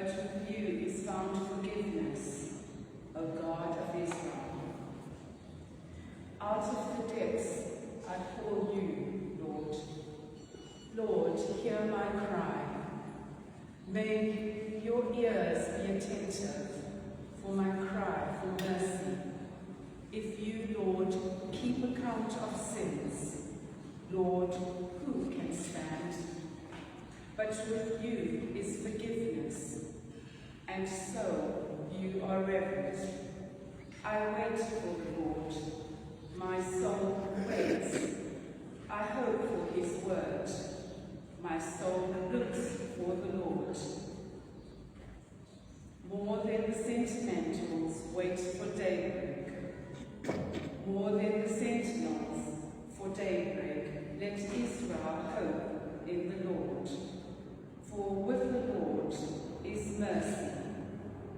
but with you is found forgiveness, O God of Israel. Out of the depths I call you, Lord. Lord, hear my cry. May your ears be attentive for my cry for mercy. If you, Lord, keep account of sins, Lord, who can stand? But with you is forgiveness, and so you are reverent. I wait for the Lord. My soul waits. I hope for his word. My soul looks for the Lord. More than the sentinels wait for daybreak. More than the sentinels for daybreak, let Israel hope in the Lord. For with the Lord is mercy,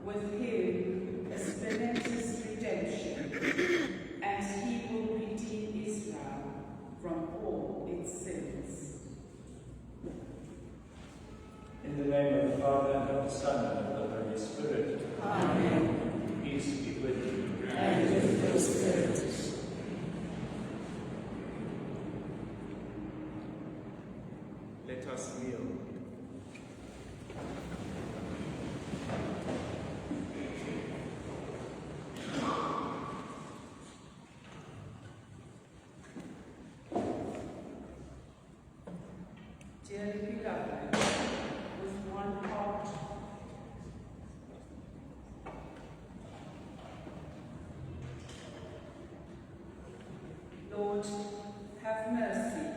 with him is plenteous redemption, and he will redeem Israel from all its sins. In the name of the Father, and of the Son, and of the Holy Spirit. Amen. Peace be with you. And with your spirit. Let us kneel. Dearly beloved, with one heart, Lord, have mercy.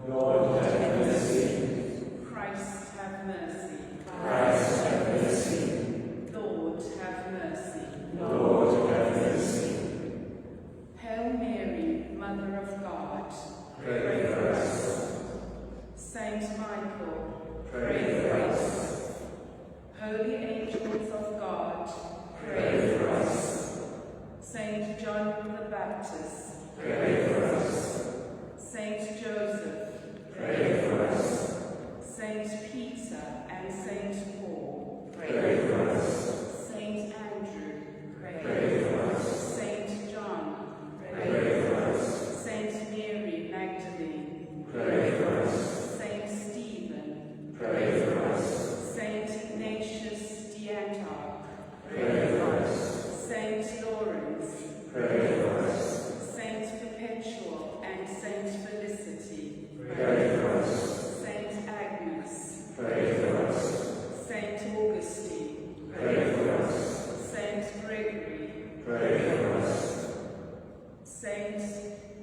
Lord, have mercy. Christ, have mercy. Christ, have mercy. Lord, have mercy. Lord, have mercy. Hail Mary, Mother of God, Pray for us. Saint Michael, Pray for us. Holy angels of God, Pray for us. Saint John the Baptist, Pray for us. Saint Joseph, Pray for us. Saint Peter and Saint Paul, Pray for us. Saint Andrew, Pray for us. Saint John, Pray for us. Saint Mary Magdalene, Pray for us. Saint Stephen, Pray for us. Saint Ignatius the Antioch, Pray for us. Saint Lawrence, Pray for us. Saint Perpetual and Saint Felicity, Pray for us. Saint Agnes, Pray for us. Saint Augustine, Pray for us. Saint Gregory, Pray for us. Saint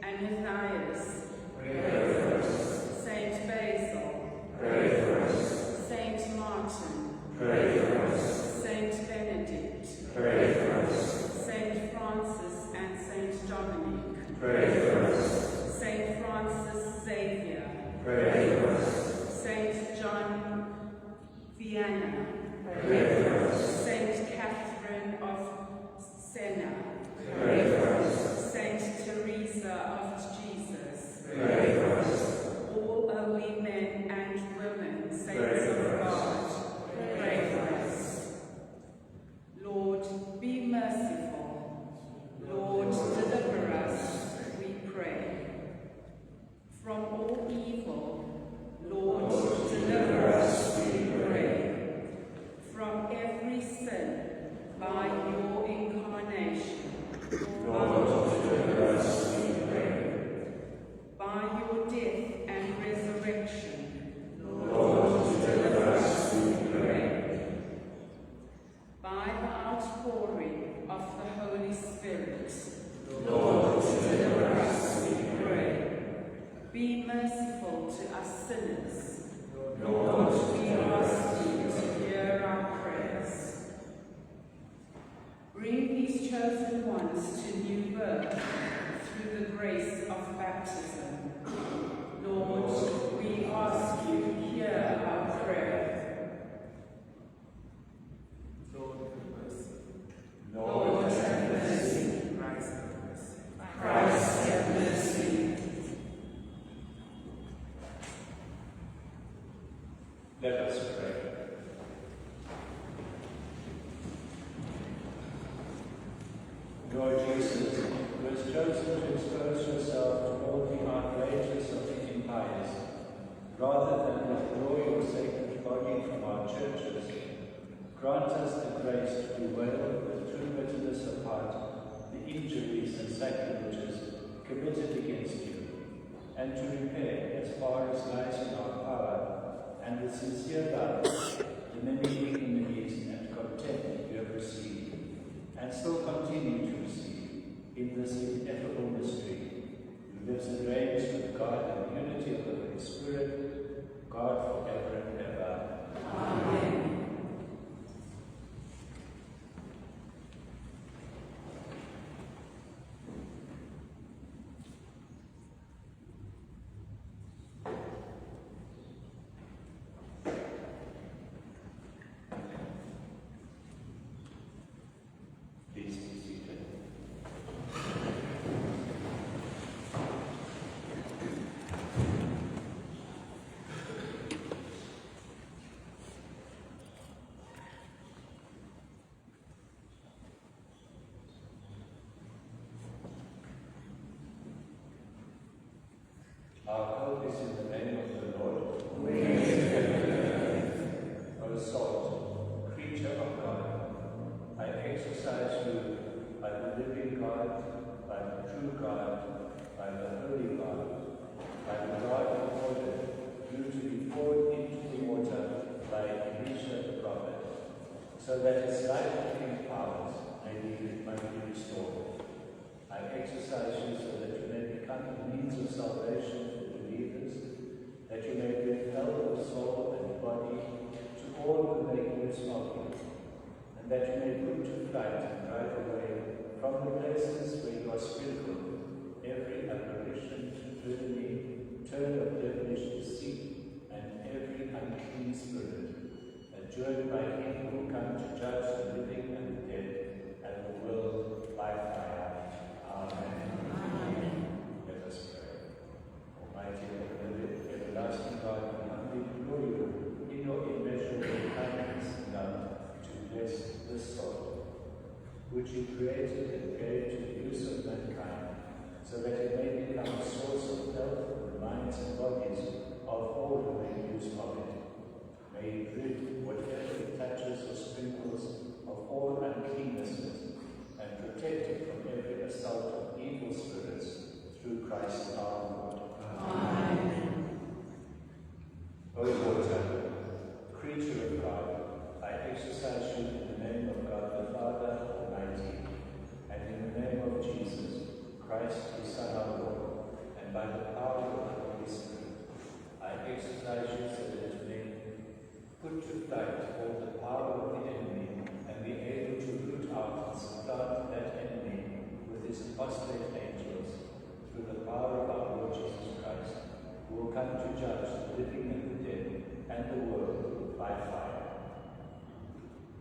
Ananias, Pray for us. Saint Basil, Pray for us. Saint Martin, Pray for us. Saint Benedict, Pray for us. Saint Francis and Saint Dominic, Pray for us. Saint Francis Xavier, Pray for us. Saint John Vianney, Pray for us. Saint Catherine of Siena, Pray for us. Saint Teresa of Jesus, Pray for us. all holy men and women, saints Pray of for us. God, pray for us. Lord, be merciful. Lord, deliver us, we pray. From all evil, Lord, deliver us, we pray. From every sin, by your incarnation, Lord, deliver us, we pray. by your death and resurrection, Lord, deliver us, we pray. by the outpouring of the Holy Spirit, Lord, deliver us, we pray. be merciful to us sinners. Lord, We ask you to hear our prayers. Bring these chosen ones to new birth through the grace of baptism. Lord, we ask you, hear our prayer. Lord, have mercy. Lord, have mercy. Christ, have mercy. Christ, have mercy. Let us pray. Lord Jesus, who has chosen to expose yourself to all the outrages of the empires, rather than withdraw your sacred body from our churches, grant us the grace to bewail with true bitterness of heart the injuries and sacrileges committed against you, and to repair, as far as lies in our power, and with sincere love, the many ignominies and contempt you have received, and still continue to receive in this ineffable mystery, who lives and reigns with God in the unity of the Holy Spirit, God forever and ever. Amen. Our hope is in the name of the Lord. O soul, creature of God, I exercise you by the living God, by the true God, by the holy God, by the God who ordered you to be poured into the water by Elisha the prophet, so that his life-giving powers may be restored. I exercise you so that you may become the means of salvation for believers, that you may give health of soul and body to all who make use of you, and that you may put to flight and drive away from the places where you are sprinkled every apparition, tyranny, turn of devilish deceit, and every unclean spirit, adjured by him who will come to judge the living and the dead, and the world by fire. Amen. Let us pray. Almighty and everlasting God, we humbly implore you in your immeasurable kindness and love to bless this soul, which you created and gave to the use of mankind, so that it may become a source of health for the minds and bodies of all who make use of it. May it rid whatever it touches or sprinkles of all uncleannesses, and protect it from every assault of evil spirits, through Christ our Lord. Amen. O water, creature of God, I exercise you in the name of God the Father Almighty, and in the name of Jesus, Christ his Son our Lord, and by the power of the Holy Spirit, I exercise you so that you may put to flight all the power of the enemy, and be able to root out and supplant that enemy with his apostate angels, through the power of our Lord Jesus Christ, who will come to judge the living and the dead, and the world by fire.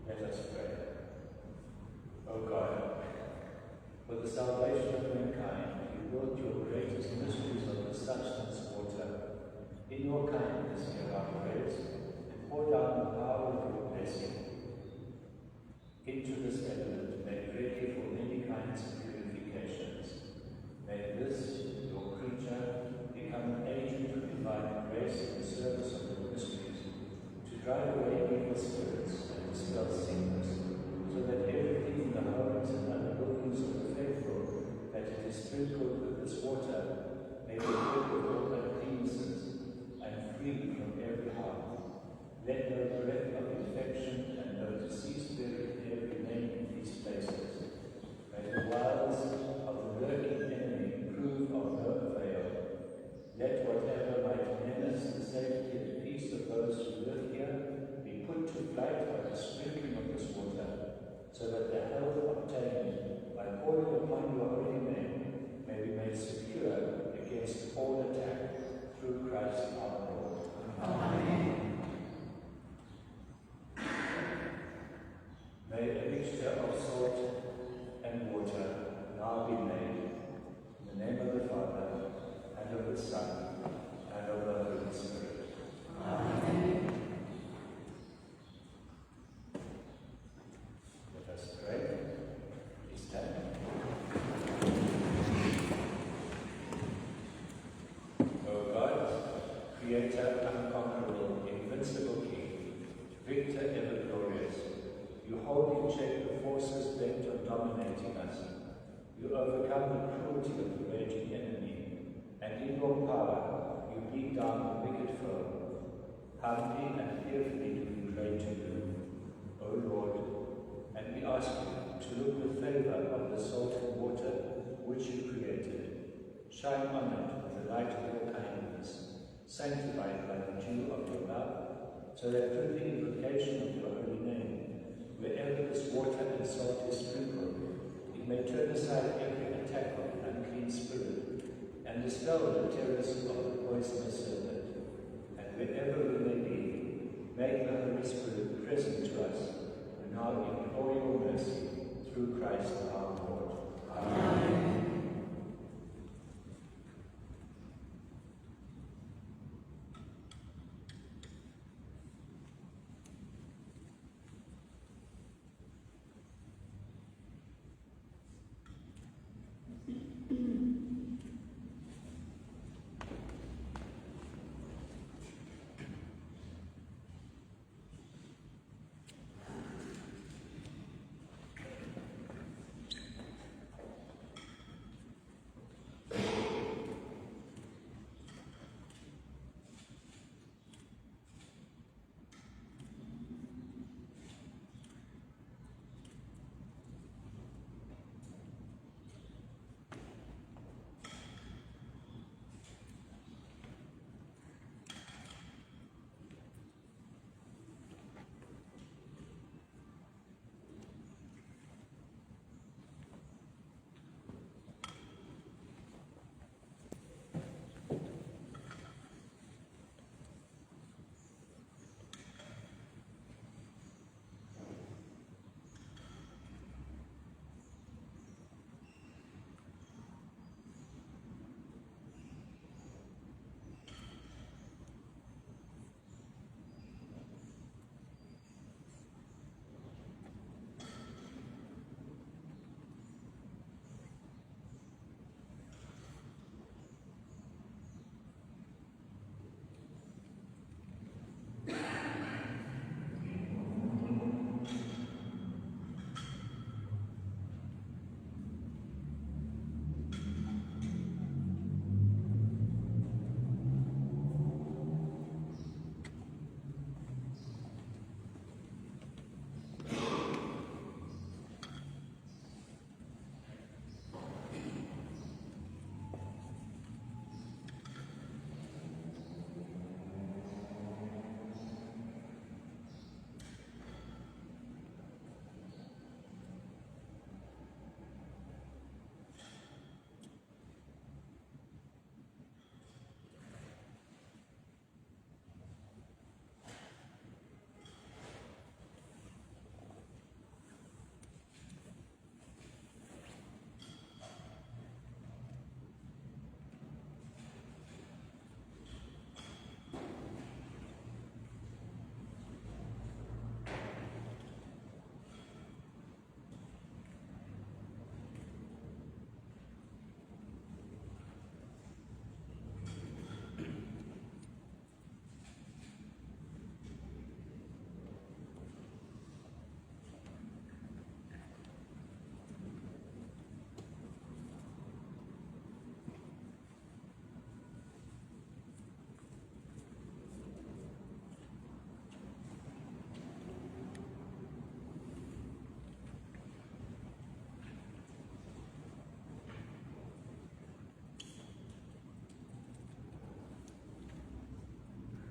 Let us pray. O God, for the salvation of mankind, you wrought your greatest mysteries of the substance water. In your kindness hear our prayers, and pour down the power of your blessing into this element, made ready for many kinds of purifications. May this, your creature, become an agent of divine grace in the service of your mysteries, to drive away evil spirits and dispel sickness, so that everything in the homes and other buildings of the faithful, that it is sprinkled with this water, may be rid of all uncleannesses and free from every harm. Let no breath of infection and no disease spirit ever remain in these places, check the forces bent on dominating us. You overcome the cruelty of the raging enemy, and in your power you beat down the wicked foe. Humbly and fearfully do we pray to you, O Lord, and we ask you to look with favour on the salt and water which you created. Shine on it with the light of your kindness, sanctified by the dew of your love, so that through the invocation of your holy name, wherever this water and salt is sprinkled, it may turn aside every attack of the unclean spirit, and dispel the terrors of the poisonous serpent. And wherever we may be, make the Holy Spirit present to us, and now implore your mercy through Christ our Lord. Amen.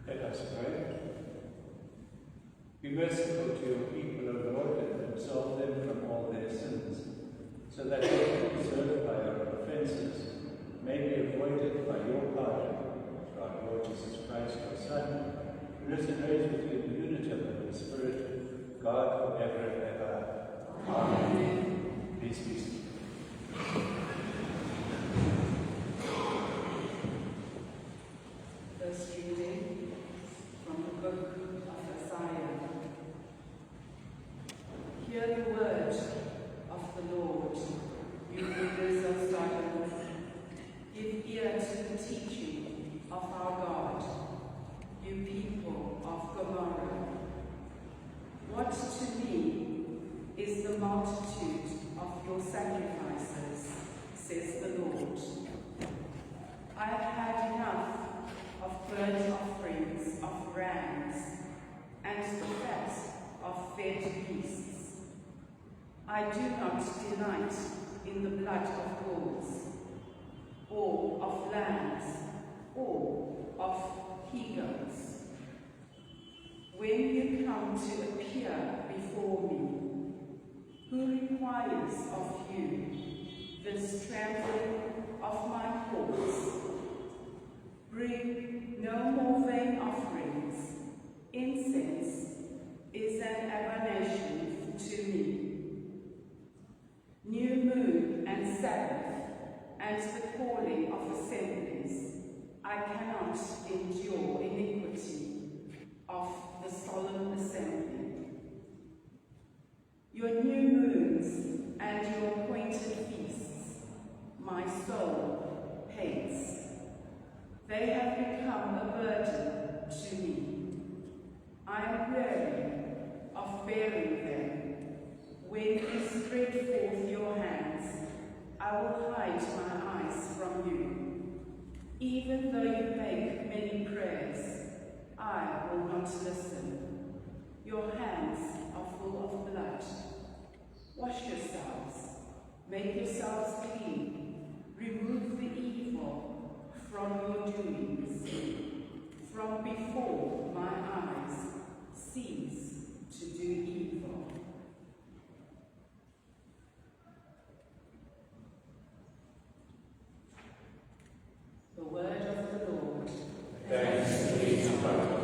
Let us pray. Be merciful to your people, O Lord, and absolve them from all their sins, so that those deserved by our offences may be avoided by your pardon, through our Lord Jesus Christ, your Son, who lives and reigns with you in the unity of the Holy Spirit, God, forever and ever. Amen. Please be seated. First reading from the book of Isaiah. Hear the word of the Lord, you rulers of Zion. Give ear to the teaching of our God, you people of Gomorrah. What to me is delight in the blood of bulls, or of lambs, or of he-goats. When you come to appear before me, who requires of you this trampling of my courts? Bring no more vain offerings. Incense is an abomination to me. New moon and Sabbath and the calling of assemblies, I cannot endure iniquity of the solemn assembly. Your new moons and your appointed feasts, my soul hates. They have become a burden to me. I am weary of bearing them. When you spread forth your hands, I will hide my eyes from you. Even though you make many prayers, I will not listen. Your hands are full of blood. Wash yourselves, make yourselves clean, remove the evil from your doings. From before my eyes, cease to do evil. The word of the Lord. Thanks be to God.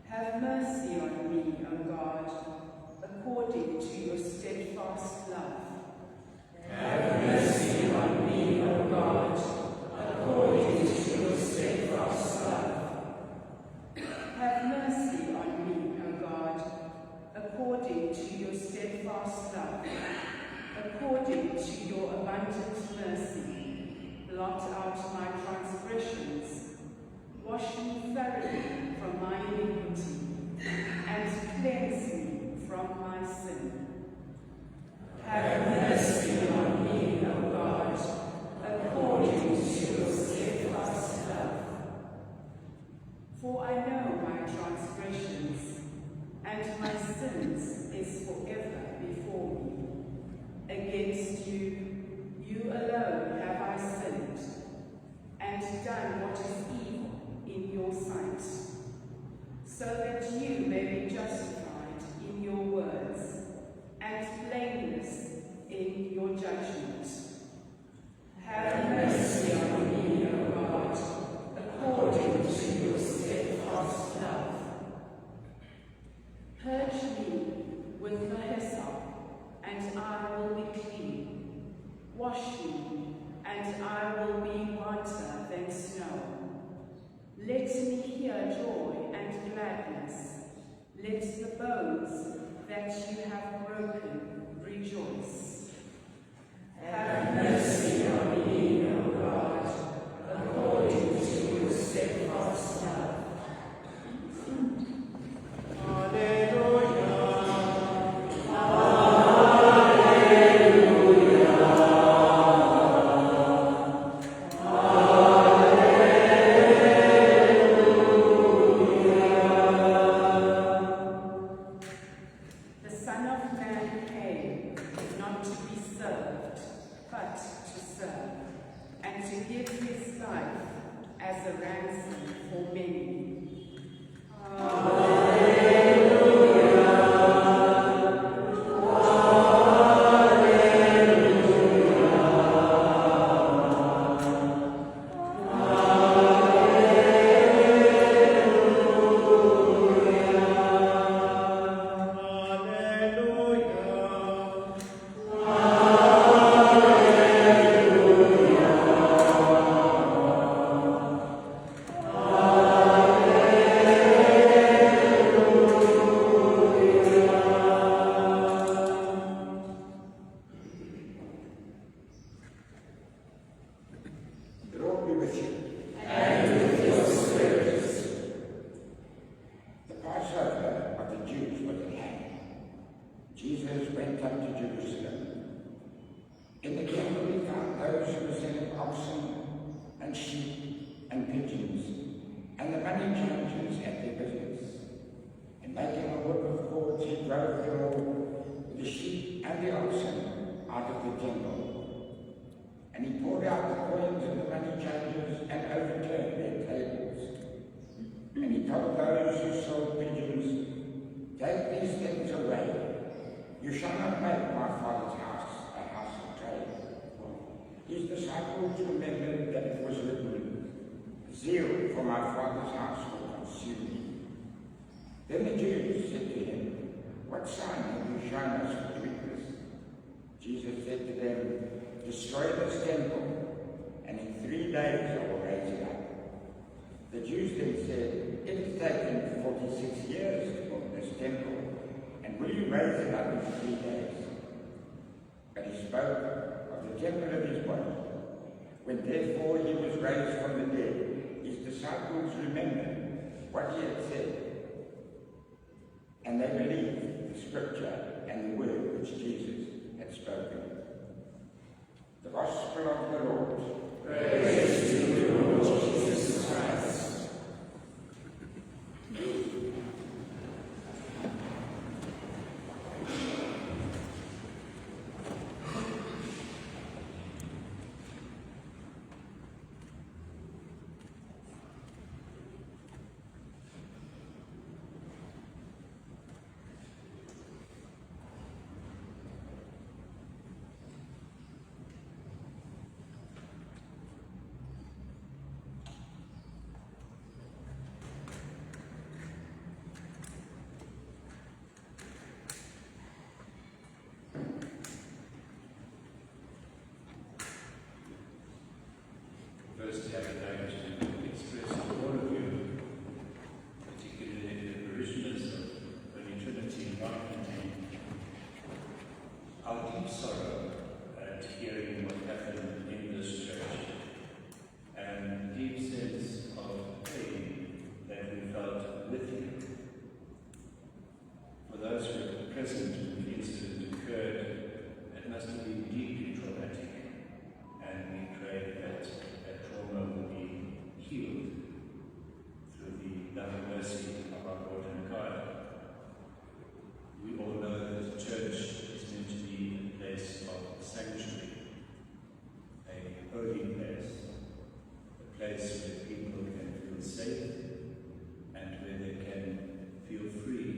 Have mercy on me, O God, according to your steadfast love. Have mercy on me, O God, according to your steadfast love. Have mercy on me, O God, according to your steadfast love. According to your abundant mercy, blot out my transgressions. Wash me thoroughly from my iniquity, and cleanse me from my sin. Have mercy on me, O God, according to your steadfast love. For I know my transgressions, and my sins is forever before me. Against you, you alone have I sinned, and done what is evil in your sight, so that you may be justified in your words, and blameless in your judgment. Have mercy on me, O God, according to your steadfast love. Purge me with the hyssop, and I will be clean. Wash me, and I will be whiter than snow. Let me hear joy and gladness. Let the bones that you have broken rejoice. Have mercy on me, O God, according to your steadfast love. Making a work of cords, he drove them all You shall not make my Father's house a house of trade. His disciples remembered that it was written, zeal for my Father's house will consume me. Then the Jews said to him, what sign have you shown us for doing this? Jesus said to them, destroy this temple, and in 3 days I will raise it up. The Jews then said, it has taken 46 years to build this temple, and will you raise it up in 3 days? But he spoke of the temple of his body. When therefore he was raised from the dead, his disciples remembered what he had said, and they believed the scripture and the word which Jesus had spoken. The Gospel of the Lord. Praise to you, Lord Jesus Christ. First, I would like to express to all of you, particularly the parishioners of Holy Trinity Catholic Church, our deep sorrow at hearing what happened in this church, and deep sense of pain that we felt with you. For those who were present when the incident occurred, it must have been deeply traumatic, and we pray that trauma will be healed through the love and mercy of our Lord and God. We all know that the church is meant to be a place of sanctuary, a holy place, a place where people can feel safe and where they can feel free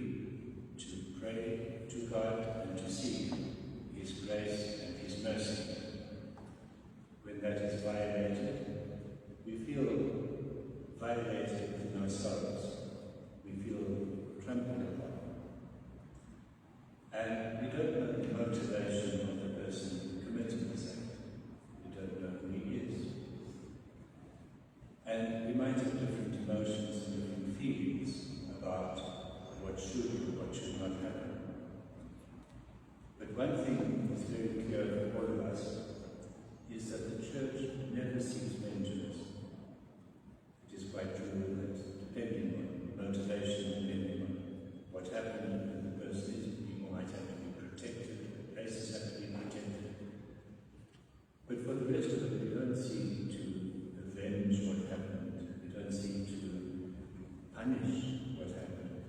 to pray to God and to seek His grace and His mercy. When that is violated, we feel violated in ourselves. We feel trampled upon. And we don't know the motivation of the person committing this act. We don't know who he is. And we might have different emotions and different feelings about what should or what should not happen. But one thing is very clear for all of us is that the Church never seeks vengeance. It is quite true that depending on motivation, depending on what happened and the person is, people might have to be protected, places have to be protected. But for the rest of it, we don't seek to avenge what happened. We don't seek to punish what happened.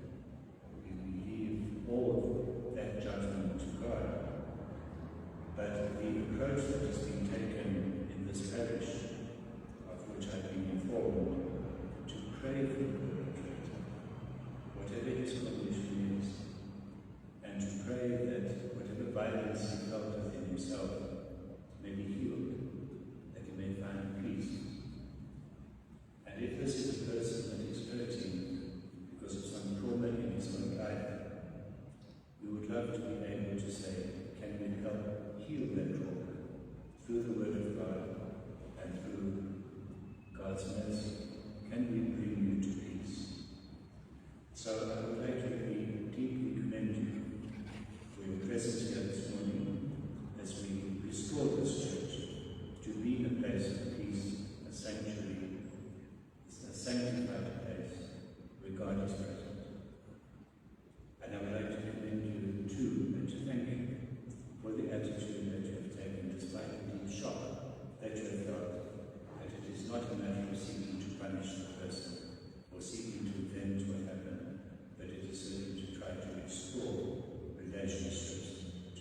We leave all that judgment to God. But the approach that has been taken in this parish, of which I've been informed, to pray for the perpetrator, whatever his condition is, and to pray that whatever violence he felt within himself may be healed, that he may find peace. And if this is a person that is hurting because of some trauma in his own life, we would love to be able to say, can we help heal that trauma through the Word of God and through God's mercy? Can we bring you to peace? So I would like to really deeply commend you for your presence here this morning as we restore this church to be a place of peace, a sanctuary, a sanctified place where God is present. And I would like to commend you too and to thank you for the attitude that you have taken despite the deep shock that you have felt, that it is not a matter of seeking to punish the person or seeking to avenge what happened, but it is simply to try to restore relationships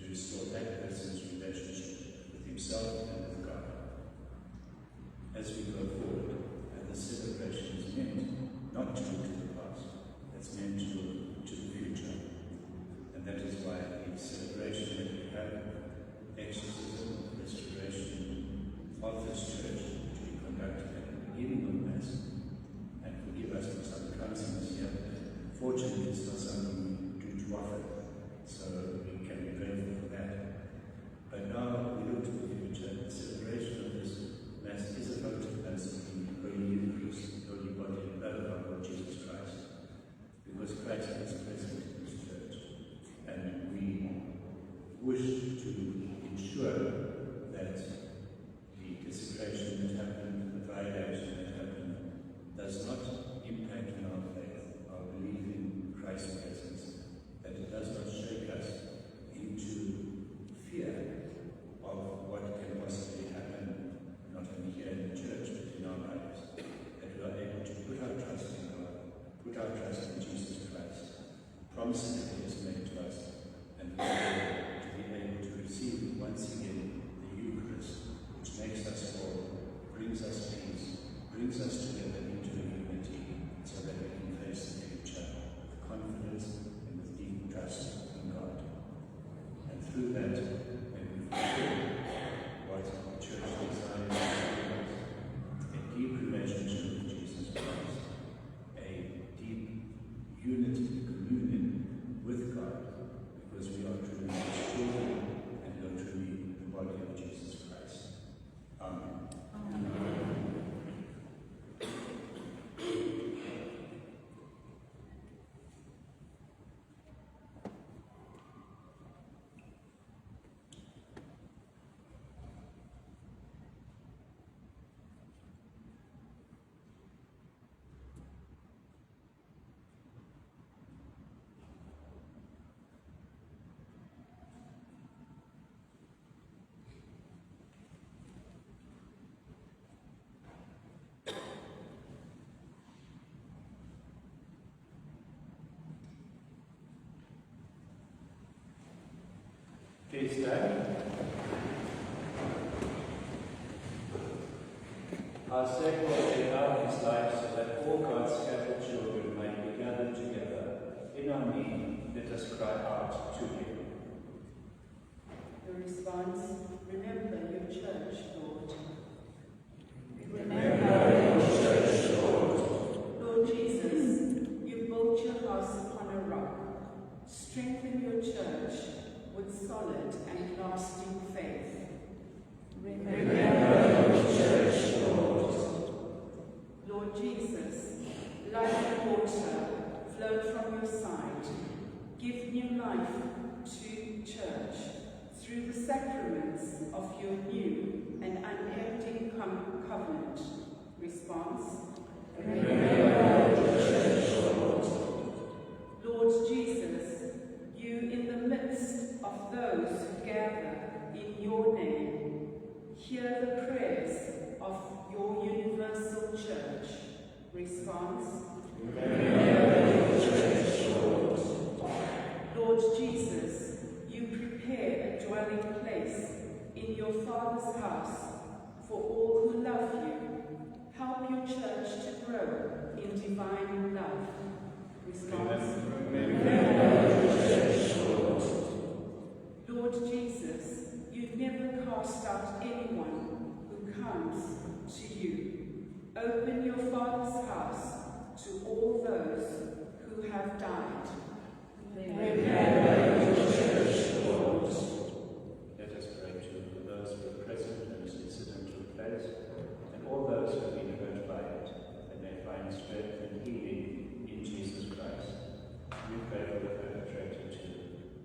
Please stand. Our Saviour laid down his life so that all God's scattered children might be gathered together. In our need, let us cry out to him. The response, remember your church, Lord. Remember your church, Lord. Lord Jesus, you built your house upon a rock. Strengthen your church with solid and lasting faith. Remember your church, Lord. Lord Jesus, life and water flowed from your side. Give new life to church through the sacraments of your new and unending covenant. Response. Remember your church, Lord. Lord Jesus, you in the midst of those who gather in your name, hear the prayers of your universal church. Response. Remember your church, Lord. Lord Jesus, you prepare a dwelling place in your Father's house for all who love you. Help your church to grow in divine love. Response. Remember your church, Lord. Lord Jesus, you never cast out anyone who comes to you. Open your Father's house to all those who have died. Remember your church, Lord. Let us pray too for those who are present when this incident took place, and all those who have been hurt by it, that they find strength and healing in Jesus Christ. We pray for the perpetrator too,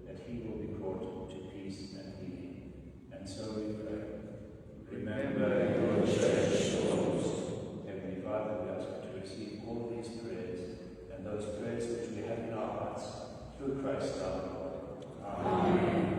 that he will be brought to peace and healing. And so we pray. Remember your church, Lord. Heavenly Father, we ask you to receive all these prayers and those prayers which we have in our hearts through Christ our Lord. Amen.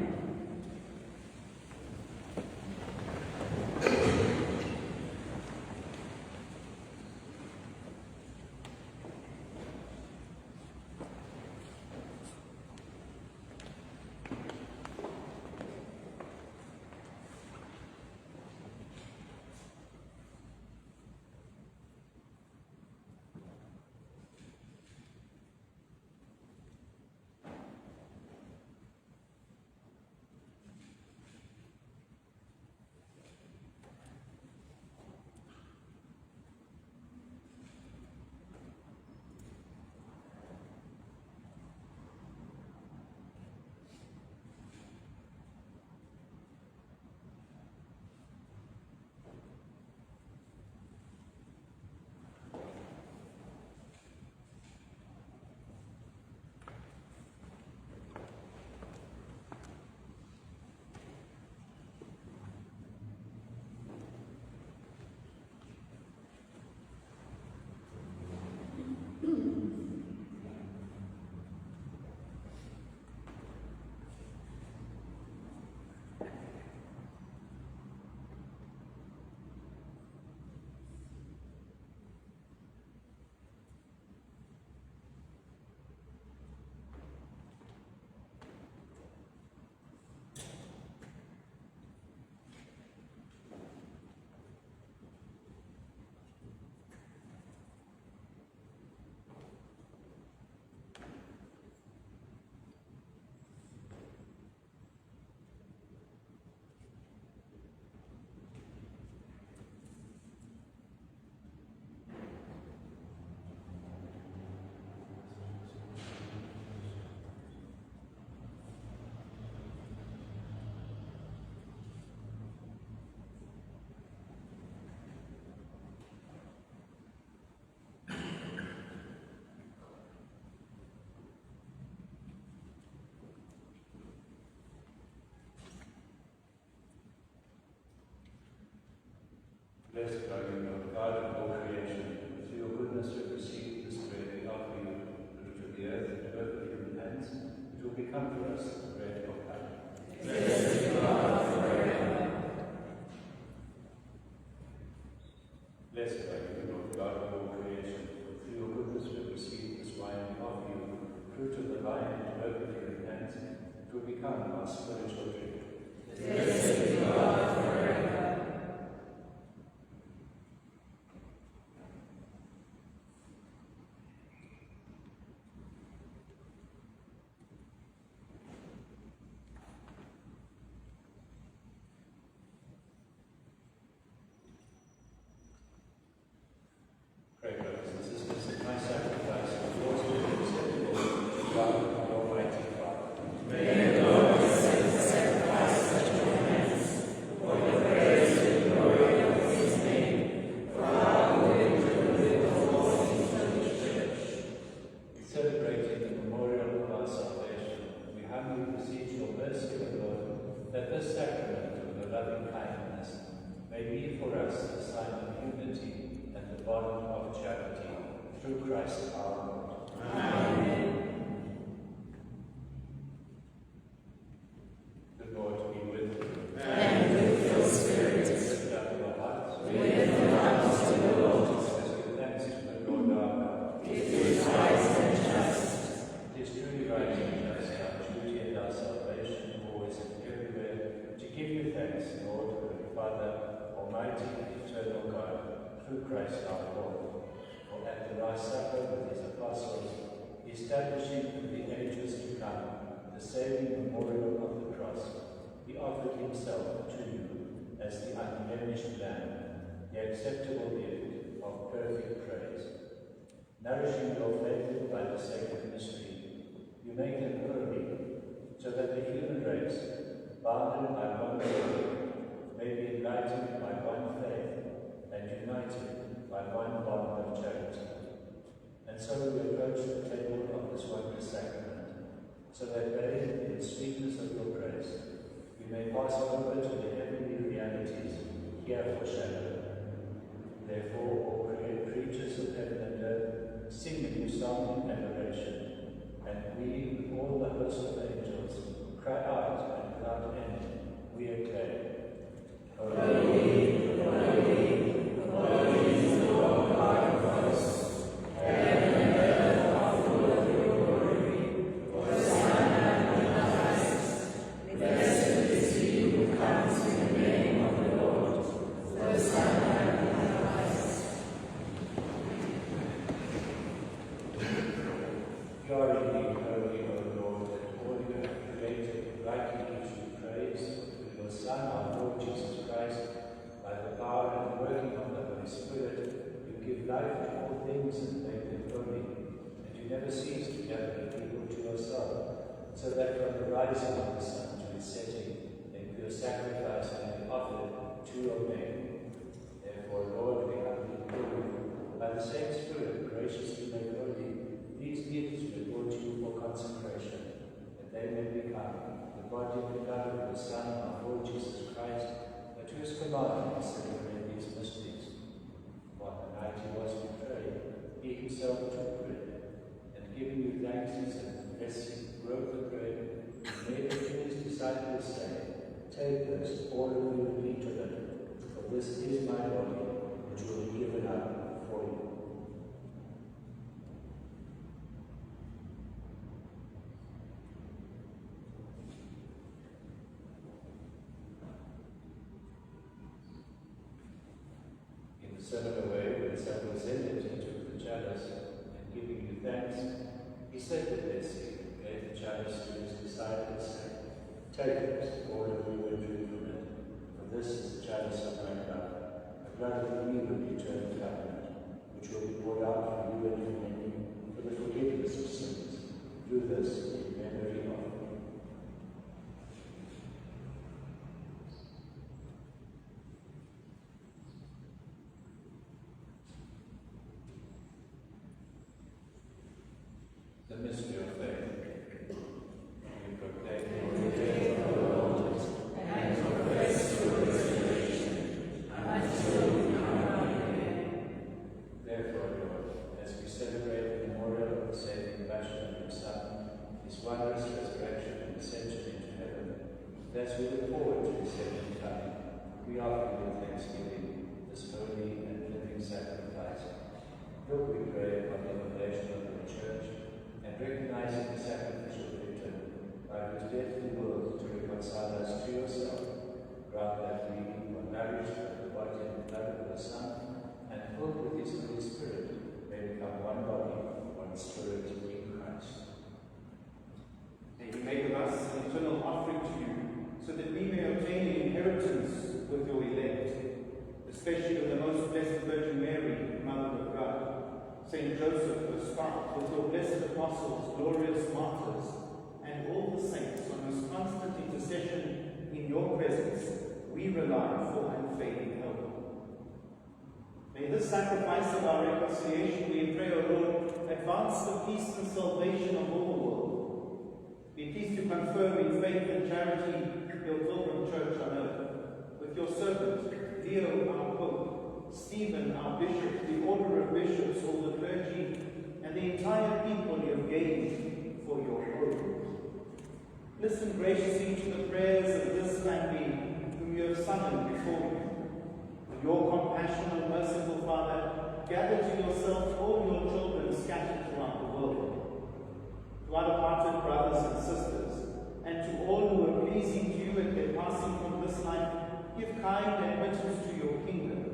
Blessed are you, Lord God of all creation. Through your goodness we have received this bread. We offer you, root of the earth and work of human hands. It will become for us the bread of life. Blessed be God forever. Blessed are you, Lord God of all creation. Through your goodness we have received this wine. We offer you, fruit of the vine and work of human hands. It will become our spiritual drink. us the sign of unity and the bond of charity, through Christ our Lord. Amen. The Lord be with you. And with your spirit. Lift up your hearts. We lift our hearts to the Lord. Let's give thanks to the Lord our God. It is right and just. It is truly right and just, our duty and our salvation, always and everywhere, to give you thanks, Lord, Father, Almighty, eternal God, through Christ our Lord. For at the Last Supper with his apostles, establishing through the ages to come the saving memorial of the cross, he offered himself to you as the unblemished Lamb, the acceptable gift of perfect praise. Nourishing your faith by the sacred mystery, you make them holy, so that the human race, bounded by one Lord, may be enlightened by one faith and united by one bond of charity. And so we approach the table of this wondrous sacrament, so that bathed in the sweetness of your grace, we may pass over to the heavenly realities here foreshadowed. Therefore, all creatures of heaven and earth sing a new song in adoration, and we, with all the host of angels, cry out and without end, we acclaim. Holy, holy, holy is the Lord God of hosts. Heaven and earth are full of your glory. Hosanna in the highest. Blessed is he who comes in the name of the Lord. Hosanna in the highest. You are indeed holy, O Lord, and all you have created rightly gives you praise. Your Son, our Lord Jesus Christ, by the power and working of the Holy Spirit, you give life to all things and make them holy, and you never cease to gather the people to yourself, so that from the rising of the sun to its setting, a pure sacrifice may be offered to your name. Therefore, Lord, we humbly implore you, by the same Spirit, graciously make holy these gifts we brought to you for consecration, that they may become the body and blood of your Son, our Lord Jesus Christ, that who is commanded to celebrate these mysteries. For on the night he was betrayed, he himself took bread, and giving you thanks, he said, blessing, broke the bread, and made it to his disciples, saying, take this, all of you, and eat of it, for this is my body, which will be given up for you. Similar way, when supper was ended, he took the chalice, and giving you thanks, he said the blessing, and gave the chalice to his disciples, saying, take this, all of you, and drink from it, for this is the chalice of my blood, the blood of the new and eternal covenant, which will be poured out for you and for many, for the forgiveness of sins. Do this in memory of me. The mystery of faith. We proclaim your death, O Lord, and confess your resurrection until you come again. Therefore, Lord, as we celebrate the memorial of the saving passion of your Son, his wondrous resurrection and ascension into heaven, and as we look forward to his second coming, we offer you with thanksgiving this holy and living sacrifice. Look, we pray, upon the revelation of the Church, and recognizing the sacrificial victim by whose death you will to reconcile us to yourself, grant that we, who are nourished by the body and blood of your Son, and filled with his Holy Spirit, may become one body, one spirit in Christ. May you make of us an eternal offering to you, so that we may obtain an inheritance with your elect, especially with the most blessed Virgin Mary, Mother of God, Saint Joseph, her spouse, with your blessed apostles, glorious martyrs, and all the saints, on whose constant intercession in your presence we rely for unfailing help. May this sacrifice of our reconciliation, we pray, O Lord, advance the peace and salvation of all the world. Be pleased to confirm in faith and charity your pilgrim church on earth, with your servant, Leo, our Pope, Stephen, our bishop, the order of bishops, all the clergy, and the entire people you have gained for your own. Listen graciously to the prayers of this family whom you have summoned before you. With your compassionate, merciful Father, gather to yourself all your children scattered throughout the world. To our departed brothers and sisters, and to all who are pleasing to you at their passing from this life, give kind admittance to your kingdom.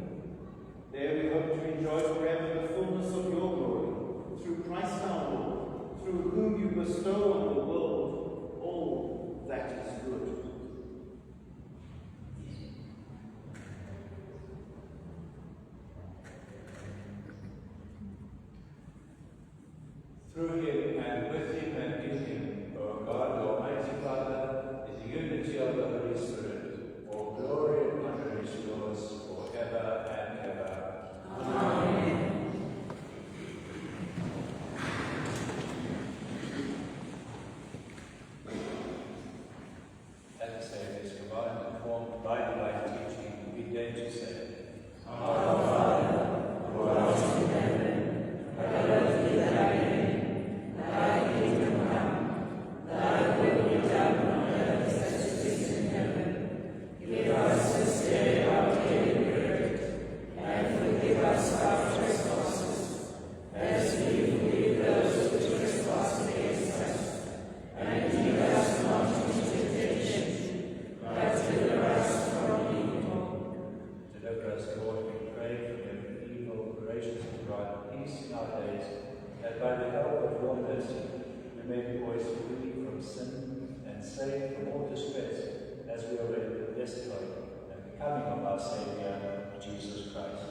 There we hope to enjoy forever the fullness of your glory, through Christ our Lord, through whom you bestow on the world all that is good. Through him and with him and in him, O God, Almighty Father, in the unity of the Holy Spirit, all glory and honor is yours forever and ever. Amen. At the Saviour's command, informed by divine teaching, we dare to say, Our Father, who art in heaven, hallowed be thy name. Thy kingdom come, thy will be done on earth as it is in heaven. Give us this day our daily bread, and forgive us our trespasses, as we forgive those who trespass against us. And lead us not into temptation, but deliver us from evil. deliver us, Lord, we pray, from every evil, gracious and grant peace in our days, that by the help of your mercy we may be always free from sin and safe from all distress, as we are ready to the testimony and the coming of our Saviour, Jesus Christ.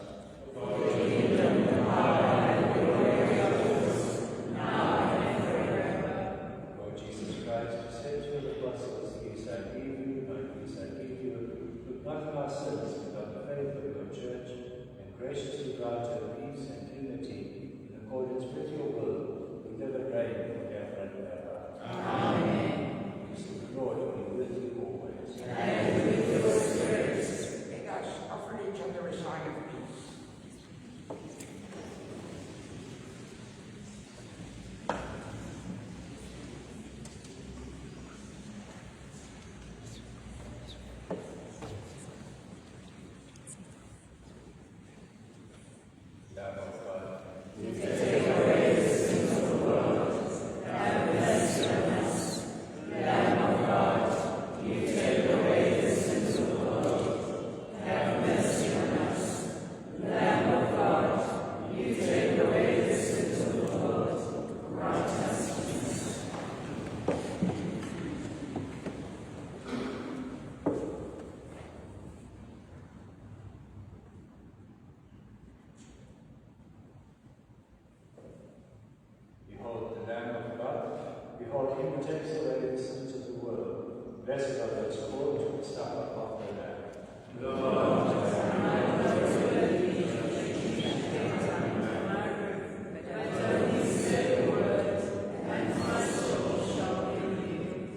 For the kingdom, the power, and the glory are yours, now and forever. Lord Jesus Christ, who said to the apostles, peace I give you, my peace I give you, look not on our sins, but on the faith of your church, and graciously grant her peace and unity in accordance with your will, who live and reign forever and ever. Amen. Peace of the Lord be with you always. And with your spirit. Let us offer each other a sign of peace. Lamb of God, You take away the sins of the world, have mercy on us. Lamb of God, you take away the sins of the world, have mercy on us. Lamb of God, you take away the sins of the world, grant us peace. behold the Lamb of God, behold him who takes away the sins of the world. Blessed are those called to the supper of the Lamb. Lord, I am not worthy to take my robe, but only say the word, and my soul shall be healed.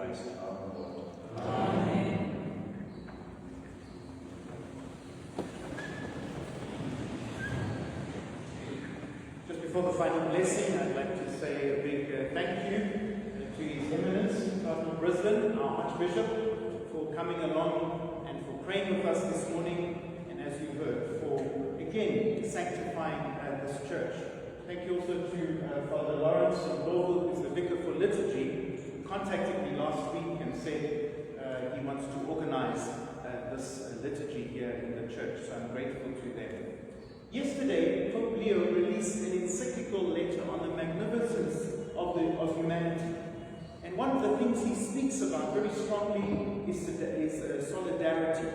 Christ our Lord. Amen. Just before the final blessing, I'd like to say a big thank you to His Eminence, Cardinal Brislin, our Archbishop, for coming along and for praying with us this morning, and as you heard, for again sanctifying this church. Thank you also to Father Lawrence Ndlovu, who's the Vicar for Liturgy, who contacted me last week and said he wants to organize this liturgy here in the church, so I'm grateful to them. Yesterday, Pope Leo released an encyclical letter on the magnificence of humanity. And one of the things he speaks about very strongly is solidarity.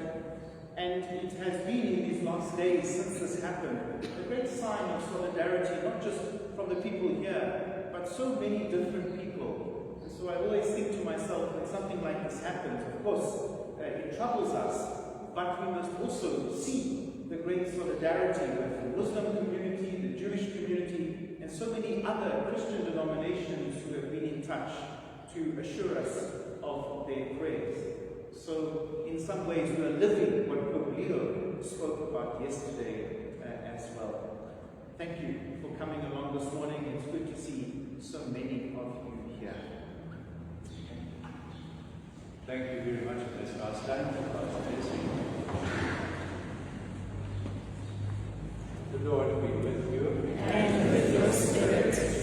And it has been in these last days since this happened, a great sign of solidarity, not just from the people here, but so many different people. And so I always think to myself, when something like this happens, of course, it troubles us, but we must also see the great solidarity with the Muslim community, the Jewish community, and so many other Christian denominations who have been in touch to assure us of their prayers. So, in some ways, we are living what Pope Leo spoke about yesterday as well. Thank you for coming along this morning. It's good to see so many of you here. Thank you very much for this last time for God's blessing. The Lord be with you. And with your spirit.